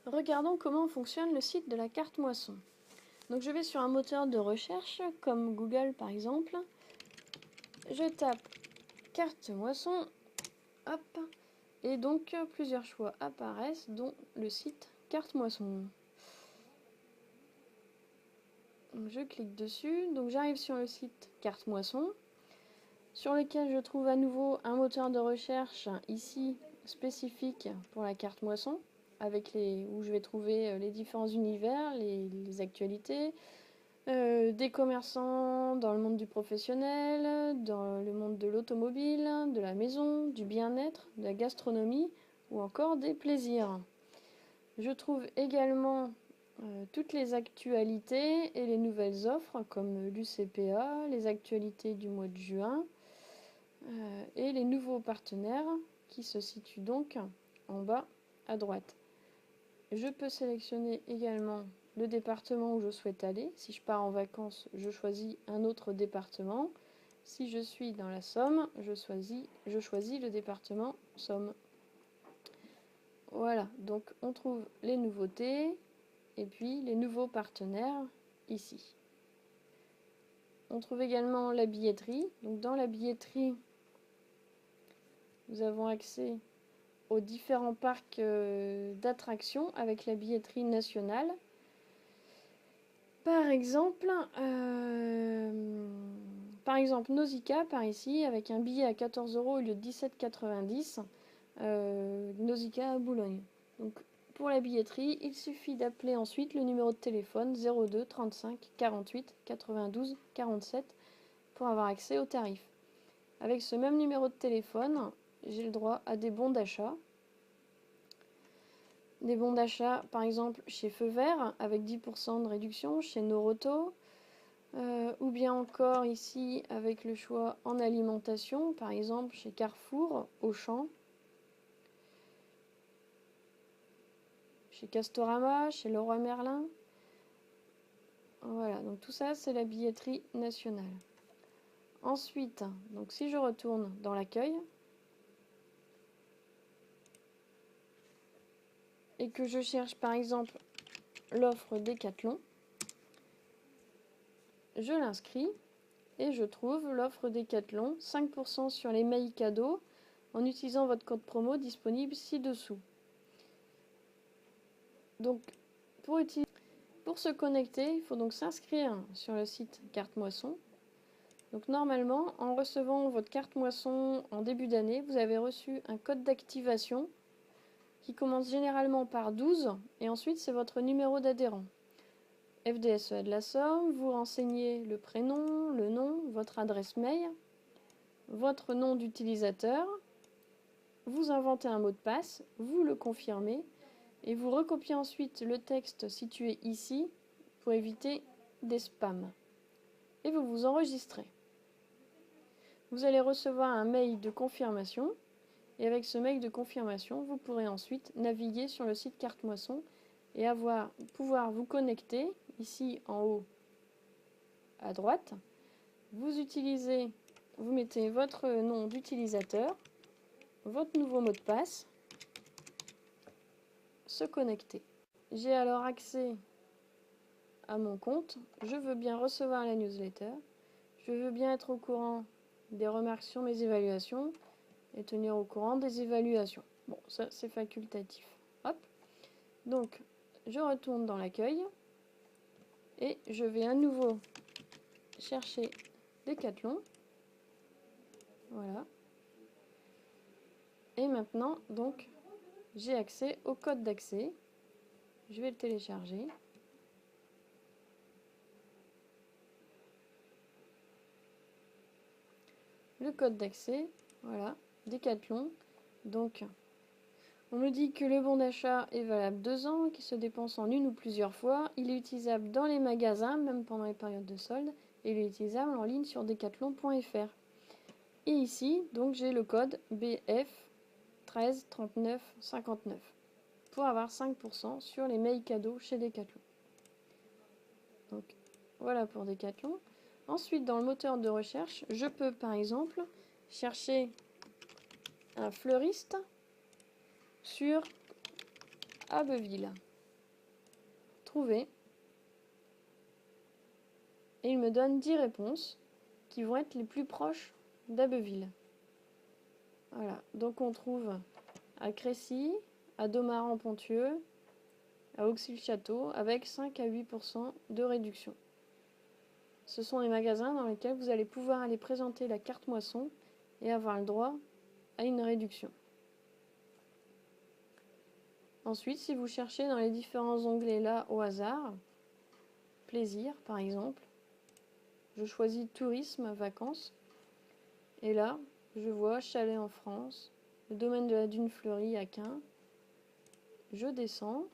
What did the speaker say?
Regardons comment fonctionne le site de la carte moisson. Donc je vais sur un moteur de recherche comme Google par exemple. Je tape carte moisson, hop, et donc plusieurs choix apparaissent dont le site carte moisson. Donc, je clique dessus, donc j'arrive sur le site carte moisson sur lequel je trouve à nouveau un moteur de recherche ici spécifique pour la carte moisson, avec où je vais trouver les différents univers, les actualités, des commerçants dans le monde du professionnel, dans le monde de l'automobile, de la maison, du bien-être, de la gastronomie ou encore des plaisirs. Je trouve également toutes les actualités et les nouvelles offres comme l'UCPA, les actualités du mois de juin, et les nouveaux partenaires qui se situent donc en bas à droite. Je peux sélectionner également le département où je souhaite aller. Si je pars en vacances, je choisis un autre département. Si je suis dans la Somme, je choisis le département Somme. Voilà, donc on trouve les nouveautés et puis les nouveaux partenaires ici. On trouve également la billetterie. Donc dans la billetterie, nous avons accès aux différents parcs d'attractions avec la billetterie nationale. Par exemple, Nausicaa par ici avec un billet à 14 € au lieu de 17,90 €, Nausicaa à Boulogne. Donc pour la billetterie, il suffit d'appeler ensuite le numéro de téléphone 02 35 48 92 47 pour avoir accès au tarif. Avec ce même numéro de téléphone, j'ai le droit à des bons d'achat. Des bons d'achat, par exemple, chez Feu Vert, avec 10% de réduction, chez Noroto, ou bien encore ici, avec le choix en alimentation, par exemple, chez Carrefour, Auchan, chez Castorama, chez Leroy Merlin. Voilà, donc tout ça, c'est la billetterie nationale. Ensuite, donc si je retourne dans l'accueil, et que je cherche par exemple l'offre Decathlon, je l'inscris et je trouve l'offre Decathlon 5% sur les mails cadeaux en utilisant votre code promo disponible ci-dessous. Donc pour se connecter, il faut donc s'inscrire sur le site Carte Moisson. Donc normalement, en recevant votre carte Moisson en début d'année, vous avez reçu un code d'activation qui commence généralement par 12 et ensuite c'est votre numéro d'adhérent. FDSEA de la Somme, vous renseignez le prénom, le nom, votre adresse mail, votre nom d'utilisateur, vous inventez un mot de passe, vous le confirmez et vous recopiez ensuite le texte situé ici pour éviter des spams. Et vous vous enregistrez. Vous allez recevoir un mail de confirmation et avec ce mail de confirmation, vous pourrez ensuite naviguer sur le site Carte Moisson et pouvoir vous connecter ici en haut à droite. Vous mettez votre nom d'utilisateur, votre nouveau mot de passe, se connecter. J'ai alors accès à mon compte, je veux bien recevoir la newsletter, je veux bien être au courant des remarques sur mes évaluations et tenir au courant des évaluations. Bon, ça c'est facultatif. Hop. Donc, je retourne dans l'accueil et je vais à nouveau chercher Decathlon. Voilà. Et maintenant, donc, j'ai accès au code d'accès. Je vais le télécharger. Le code d'accès, voilà, Decathlon. Donc, on me dit que le bon d'achat est valable 2 ans, qu'il se dépense en une ou plusieurs fois. Il est utilisable dans les magasins, même pendant les périodes de solde. Et il est utilisable en ligne sur decathlon.fr. Et ici, donc, j'ai le code BF 13 39 59 pour avoir 5% sur les mails cadeaux chez Decathlon. Donc, voilà pour Decathlon. Ensuite, dans le moteur de recherche, je peux par exemple chercher un fleuriste sur Abbeville. trouver. Et il me donne 10 réponses qui vont être les plus proches d'Abbeville. Voilà, donc on trouve à Crécy, à Domaran-Ponthieu, à Auxy-le-Château, avec 5 à 8% de réduction. Ce sont les magasins dans lesquels vous allez pouvoir aller présenter la carte moisson et avoir le droit à une réduction. Ensuite, si vous cherchez dans les différents onglets là au hasard, plaisir par exemple, je choisis tourisme, vacances, et là, je vois chalet en France, le domaine de la Dune Fleurie à Caen. Je descends